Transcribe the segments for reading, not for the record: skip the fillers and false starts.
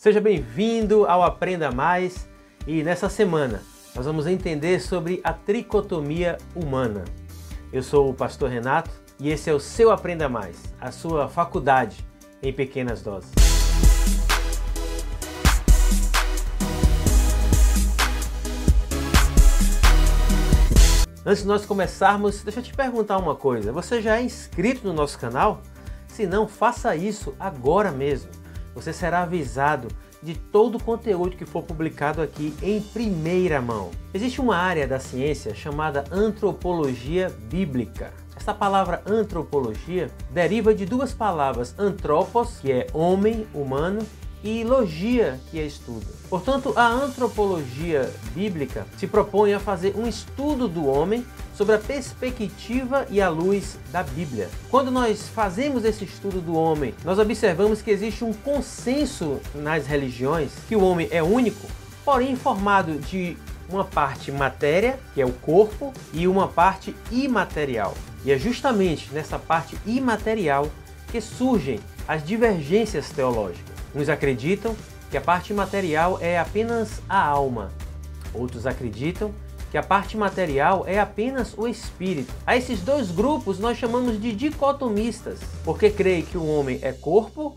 Seja bem-vindo ao Aprenda Mais e nessa semana nós vamos entender sobre a tricotomia humana. Eu sou o Pastor Renato e esse é o seu Aprenda Mais, a sua faculdade em pequenas doses. Antes de nós começarmos, deixa eu te perguntar uma coisa. Você já é inscrito no nosso canal? Se não, faça isso agora mesmo. Você será avisado de todo o conteúdo que for publicado aqui em primeira mão. Existe uma área da ciência chamada antropologia bíblica. Essa palavra antropologia deriva de duas palavras, anthropos, que é homem, humano, e logia, que é estudo. Portanto, a antropologia bíblica se propõe a fazer um estudo do homem sobre a perspectiva e a luz da Bíblia. Quando nós fazemos esse estudo do homem, nós observamos que existe um consenso nas religiões que o homem é único, porém formado de uma parte matéria, que é o corpo, e uma parte imaterial. E é justamente nessa parte imaterial que surgem as divergências teológicas. Uns acreditam que a parte material é apenas a alma. Outros acreditam que a parte material é apenas o espírito. A esses dois grupos nós chamamos de dicotomistas, porque creem que o homem é corpo,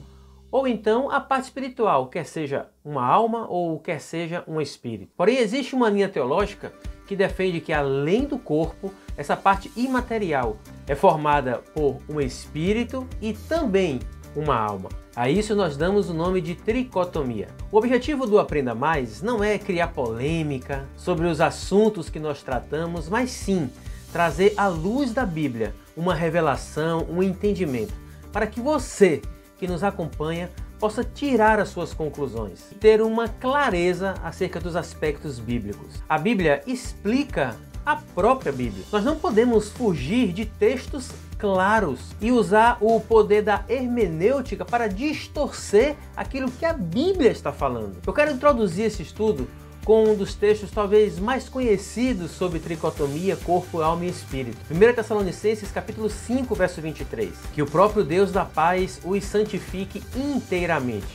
ou então a parte espiritual, quer seja uma alma ou quer seja um espírito. Porém, existe uma linha teológica que defende que além do corpo, essa parte imaterial é formada por um espírito e também uma alma. A isso nós damos o nome de tricotomia. O objetivo do Aprenda Mais não é criar polêmica sobre os assuntos que nós tratamos, mas sim trazer à luz da Bíblia uma revelação, um entendimento, para que você que nos acompanha possa tirar as suas conclusões e ter uma clareza acerca dos aspectos bíblicos. A Bíblia explica a própria Bíblia. Nós não podemos fugir de textos claros e usar o poder da hermenêutica para distorcer aquilo que a Bíblia está falando. Eu quero introduzir esse estudo com um dos textos talvez mais conhecidos sobre tricotomia, corpo, alma e espírito. 1 Tessalonicenses capítulo 5, verso 23. Que o próprio Deus da paz os santifique inteiramente,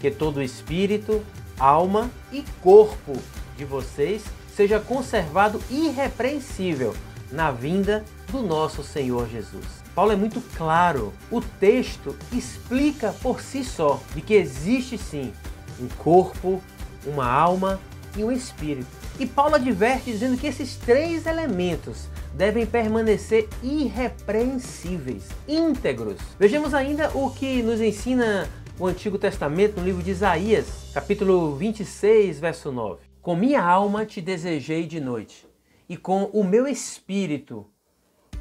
que todo o espírito, alma e corpo de vocês seja conservado irrepreensível na vinda do nosso Senhor Jesus. Paulo é muito claro. O texto explica por si só de que existe sim um corpo, uma alma e um espírito. E Paulo adverte dizendo que esses três elementos devem permanecer irrepreensíveis, íntegros. Vejamos ainda o que nos ensina o Antigo Testamento no livro de Isaías, capítulo 26, verso 9. Com minha alma te desejei de noite, e com o meu espírito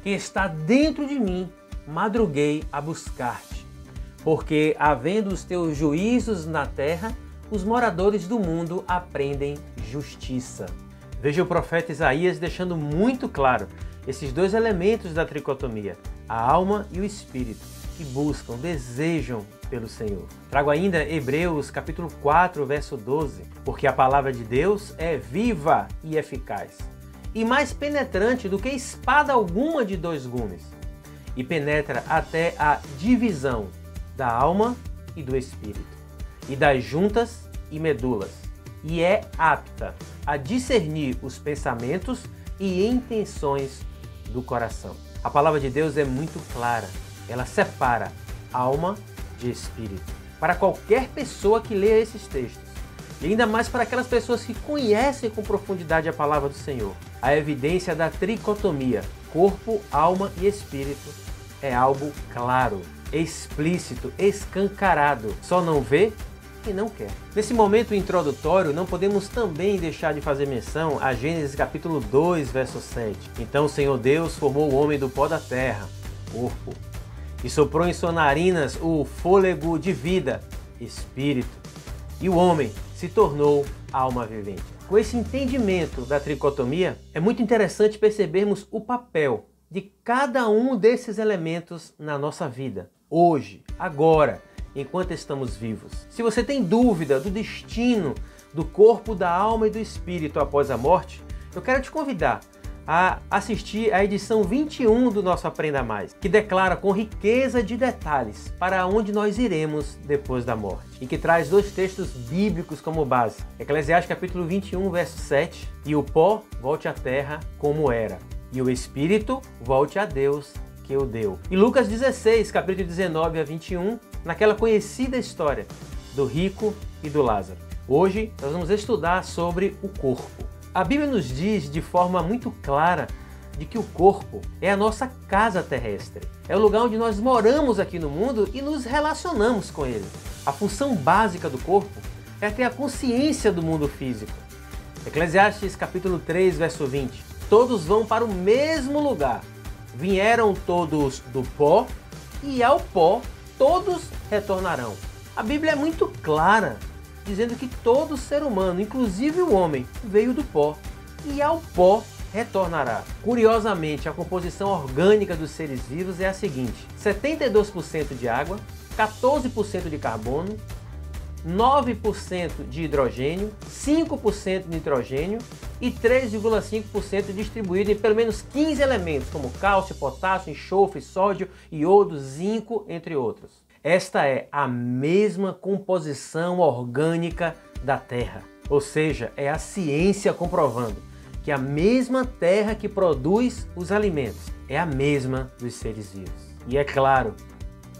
que está dentro de mim, madruguei a buscar-te. Porque, havendo os teus juízos na terra, os moradores do mundo aprendem justiça. Veja o profeta Isaías deixando muito claro esses dois elementos da tricotomia, a alma e o espírito, que buscam, desejam pelo Senhor. Trago ainda Hebreus capítulo 4, verso 12. Porque a palavra de Deus é viva e eficaz, e mais penetrante do que espada alguma de dois gumes, e penetra até a divisão da alma e do espírito, e das juntas e medulas, e é apta a discernir os pensamentos e intenções do coração. A palavra de Deus é muito clara, ela separa alma de espírito. Para qualquer pessoa que leia esses textos, e ainda mais para aquelas pessoas que conhecem com profundidade a palavra do Senhor, a evidência da tricotomia, corpo, alma e espírito, é algo claro, explícito, escancarado. Só não vê quem não quer. Nesse momento introdutório, não podemos também deixar de fazer menção a Gênesis capítulo 2, verso 7. Então o Senhor Deus formou o homem do pó da terra, corpo, e soprou em suas narinas o fôlego de vida, espírito, e o homem se tornou alma vivente. Com esse entendimento da tricotomia, é muito interessante percebermos o papel de cada um desses elementos na nossa vida, hoje, agora, enquanto estamos vivos. Se você tem dúvida do destino do corpo, da alma e do espírito após a morte, eu quero te convidar a assistir a edição 21 do nosso Aprenda Mais, que declara com riqueza de detalhes para onde nós iremos depois da morte, e que traz 2 textos bíblicos como base. Eclesiastes capítulo 21, verso 7, e o pó volte à terra como era, e o espírito volte a Deus que o deu. E Lucas 16, capítulo 19 a 21, naquela conhecida história do rico e do Lázaro. Hoje nós vamos estudar sobre o corpo. A Bíblia nos diz de forma muito clara de que o corpo é a nossa casa terrestre. É o lugar onde nós moramos aqui no mundo e nos relacionamos com ele. A função básica do corpo é ter a consciência do mundo físico. Eclesiastes capítulo 3, verso 20. Todos vão para o mesmo lugar. Vieram todos do pó e ao pó todos retornarão. A Bíblia é muito clara, dizendo que todo ser humano, inclusive o homem, veio do pó e ao pó retornará. Curiosamente, a composição orgânica dos seres vivos é a seguinte: 72% de água, 14% de carbono, 9% de hidrogênio, 5% de nitrogênio e 3,5% distribuído em pelo menos 15 elementos, como cálcio, potássio, enxofre, sódio, iodo, zinco, entre outros. Esta é a mesma composição orgânica da Terra, ou seja, é a ciência comprovando que a mesma terra que produz os alimentos é a mesma dos seres vivos. E é claro,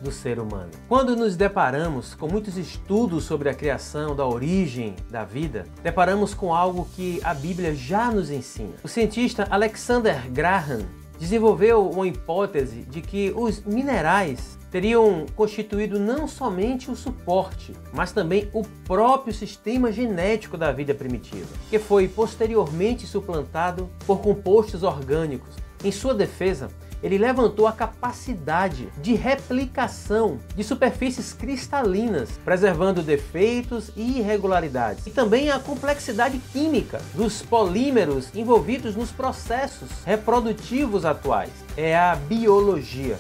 do ser humano. Quando nos deparamos com muitos estudos sobre a criação, da origem da vida, deparamos com algo que a Bíblia já nos ensina. O cientista Alexander Graham desenvolveu uma hipótese de que os minerais teriam constituído não somente o suporte, mas também o próprio sistema genético da vida primitiva, que foi posteriormente suplantado por compostos orgânicos. Em sua defesa, ele levantou a capacidade de replicação de superfícies cristalinas, preservando defeitos e irregularidades, e também a complexidade química dos polímeros envolvidos nos processos reprodutivos atuais. É a biologia,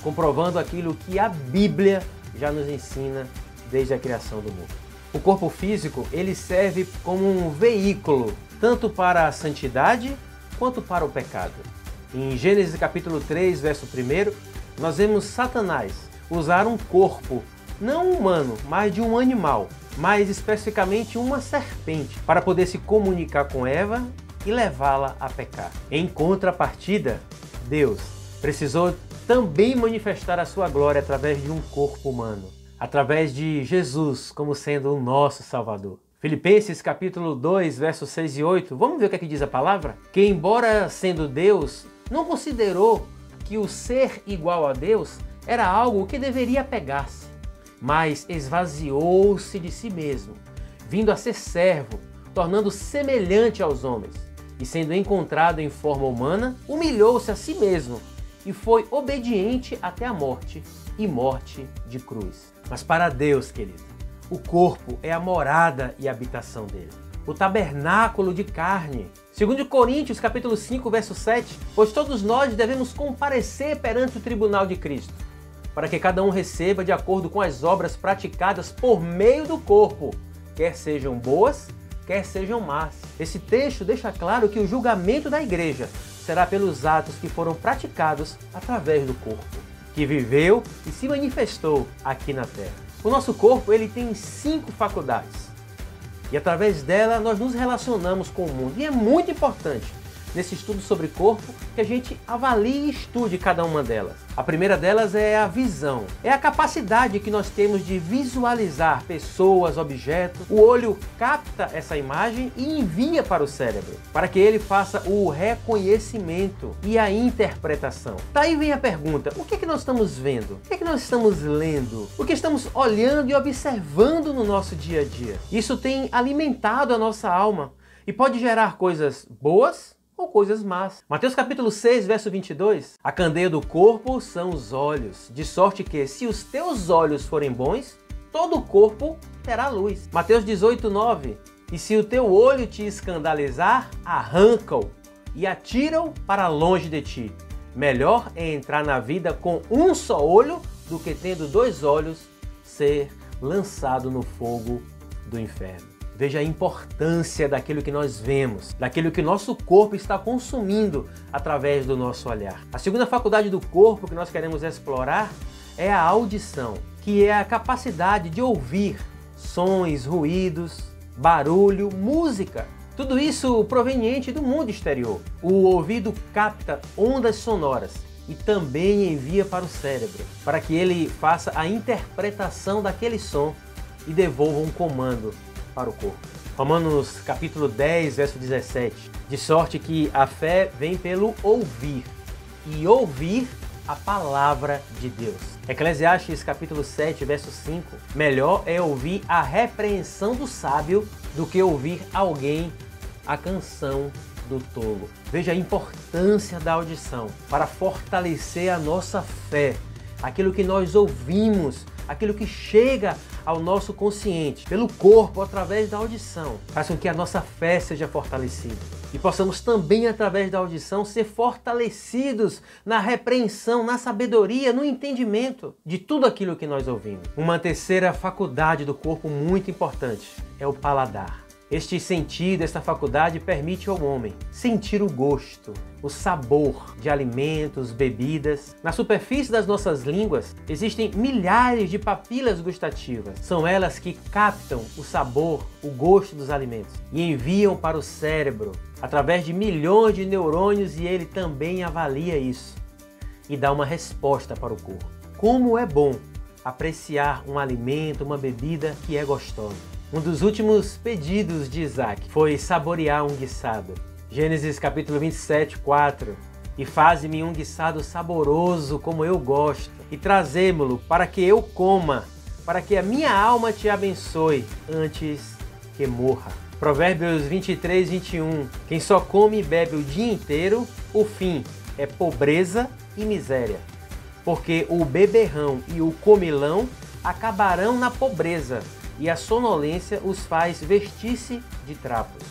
comprovando aquilo que a Bíblia já nos ensina desde a criação do mundo. O corpo físico, ele serve como um veículo, tanto para a santidade quanto para o pecado. Em Gênesis capítulo 3, verso 1, nós vemos Satanás usar um corpo, não humano, mas de um animal, mais especificamente uma serpente, para poder se comunicar com Eva e levá-la a pecar. Em contrapartida, Deus precisou também manifestar a sua glória através de um corpo humano, através de Jesus como sendo o nosso Salvador. Filipenses capítulo 2, versos 6 e 8, vamos ver o que é que diz a palavra? Que embora sendo Deus, não considerou que o ser igual a Deus era algo que deveria apegar-se, mas esvaziou-se de si mesmo, vindo a ser servo, tornando semelhante aos homens, e sendo encontrado em forma humana, humilhou-se a si mesmo, e foi obediente até a morte, e morte de cruz. Mas para Deus, querido, o corpo é a morada e a habitação dele, o tabernáculo de carne. 2 Coríntios capítulo 5, verso 7, pois todos nós devemos comparecer perante o tribunal de Cristo, para que cada um receba de acordo com as obras praticadas por meio do corpo, quer sejam boas, quer sejam más. Esse texto deixa claro que o julgamento da igreja será pelos atos que foram praticados através do corpo, que viveu e se manifestou aqui na terra. O nosso corpo, ele tem 5 faculdades. E através dela nós nos relacionamos com o mundo. E é muito importante nesse estudo sobre corpo que a gente avalie e estude cada uma delas. A primeira delas é a visão. É a capacidade que nós temos de visualizar pessoas, objetos. O olho capta essa imagem e envia para o cérebro, para que ele faça o reconhecimento e a interpretação. Daí vem a pergunta: o que é que nós estamos vendo? O que é que nós estamos lendo? O que estamos olhando e observando no nosso dia a dia? Isso tem alimentado a nossa alma e pode gerar coisas boas ou coisas más. Mateus capítulo 6, verso 22. A candeia do corpo são os olhos, de sorte que, se os teus olhos forem bons, todo o corpo terá luz. Mateus 18, 9. E se o teu olho te escandalizar, arranca-o e atira-o para longe de ti. Melhor é entrar na vida com um só olho do que, tendo 2 olhos, ser lançado no fogo do inferno. Veja a importância daquilo que nós vemos, daquilo que nosso corpo está consumindo através do nosso olhar. A segunda faculdade do corpo que nós queremos explorar é a audição, que é a capacidade de ouvir sons, ruídos, barulho, música. Tudo isso proveniente do mundo exterior. O ouvido capta ondas sonoras e também envia para o cérebro, para que ele faça a interpretação daquele som e devolva um comando para o corpo. Romanos capítulo 10, verso 17. De sorte que a fé vem pelo ouvir, e ouvir a palavra de Deus. Eclesiastes capítulo 7, verso 5. Melhor é ouvir a repreensão do sábio do que ouvir alguém a canção do tolo. Veja a importância da audição para fortalecer a nossa fé. Aquilo que nós ouvimos, aquilo que chega ao nosso consciente, pelo corpo, através da audição, faz com que a nossa fé seja fortalecida. E possamos também, através da audição, ser fortalecidos na repreensão, na sabedoria, no entendimento de tudo aquilo que nós ouvimos. Uma terceira faculdade do corpo muito importante é o paladar. Este sentido, esta faculdade permite ao homem sentir o gosto, o sabor de alimentos, bebidas. Na superfície das nossas línguas existem milhares de papilas gustativas. São elas que captam o sabor, o gosto dos alimentos e enviam para o cérebro através de milhões de neurônios, e ele também avalia isso e dá uma resposta para o corpo. Como é bom apreciar um alimento, uma bebida que é gostosa. Um dos últimos pedidos de Isaac foi saborear um guisado. Gênesis capítulo 27, 4. E faze-me um guisado saboroso como eu gosto, e trazemo-lo para que eu coma, para que a minha alma te abençoe antes que morra. Provérbios 23, 21. Quem só come e bebe o dia inteiro, o fim é pobreza e miséria. Porque o beberrão e o comilão acabarão na pobreza, e a sonolência os faz vestir-se de trapos.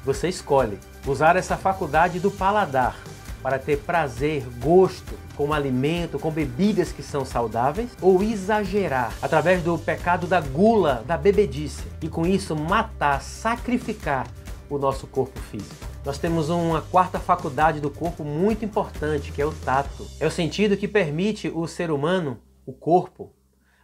Você escolhe usar essa faculdade do paladar para ter prazer, gosto com alimento, com bebidas que são saudáveis, ou exagerar através do pecado da gula, da bebedice, e com isso matar, sacrificar o nosso corpo físico. Nós temos uma quarta faculdade do corpo muito importante, que é o tato. É o sentido que permite o ser humano, o corpo,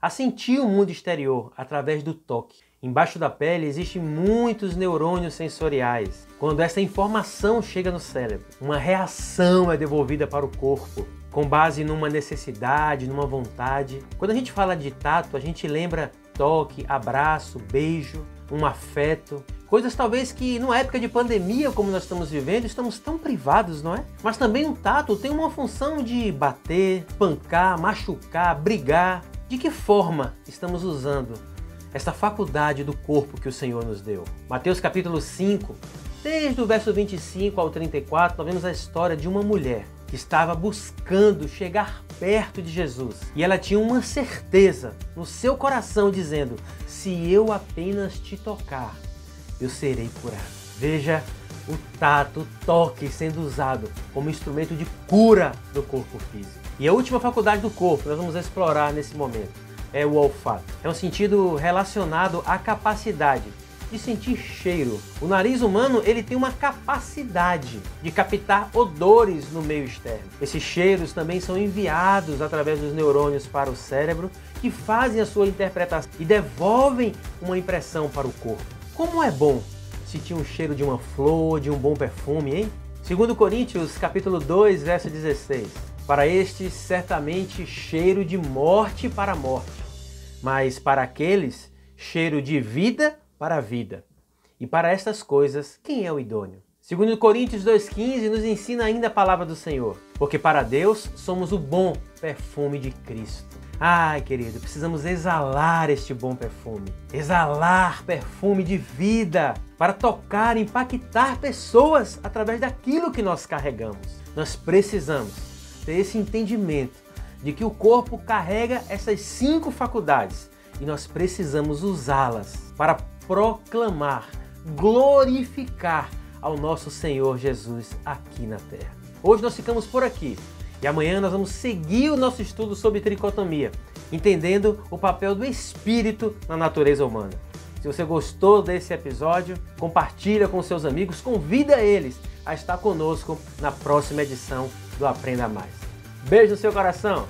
a sentir o mundo exterior através do toque. Embaixo da pele existem muitos neurônios sensoriais. Quando essa informação chega no cérebro, uma reação é devolvida para o corpo, com base numa necessidade, numa vontade. Quando a gente fala de tato, a gente lembra toque, abraço, beijo, um afeto. Coisas talvez que numa época de pandemia como nós estamos vivendo, estamos tão privados, não é? Mas também o tato tem uma função de bater, pancar, machucar, brigar. De que forma estamos usando essa faculdade do corpo que o Senhor nos deu? Mateus capítulo 5, desde o verso 25 ao 34, nós vemos a história de uma mulher que estava buscando chegar perto de Jesus. E ela tinha uma certeza no seu coração dizendo: se eu apenas te tocar, eu serei curado. Veja o tato, o toque sendo usado como instrumento de cura do corpo físico. E a última faculdade do corpo que nós vamos explorar nesse momento é o olfato. É um sentido relacionado à capacidade de sentir cheiro. O nariz humano ele tem uma capacidade de captar odores no meio externo. Esses cheiros também são enviados através dos neurônios para o cérebro, que fazem a sua interpretação e devolvem uma impressão para o corpo. Como é bom sentir um cheiro de uma flor, de um bom perfume, hein? 2 Coríntios capítulo 2, verso 16. Para estes, certamente, cheiro de morte para a morte, mas para aqueles, cheiro de vida para a vida. E para estas coisas, quem é o idôneo? 2 Coríntios 2,15 nos ensina ainda a palavra do Senhor. Porque para Deus somos o bom perfume de Cristo. Ai, querido, precisamos exalar este bom perfume. Exalar perfume de vida para tocar, impactar pessoas através daquilo que nós carregamos. Nós precisamos ter esse entendimento de que o corpo carrega essas 5 faculdades e nós precisamos usá-las para proclamar, glorificar ao nosso Senhor Jesus aqui na terra. Hoje nós ficamos por aqui e amanhã nós vamos seguir o nosso estudo sobre tricotomia, entendendo o papel do espírito na natureza humana. Se você gostou desse episódio, compartilha com seus amigos, convida eles a estar conosco na próxima edição do Aprenda Mais. Beijo no seu coração!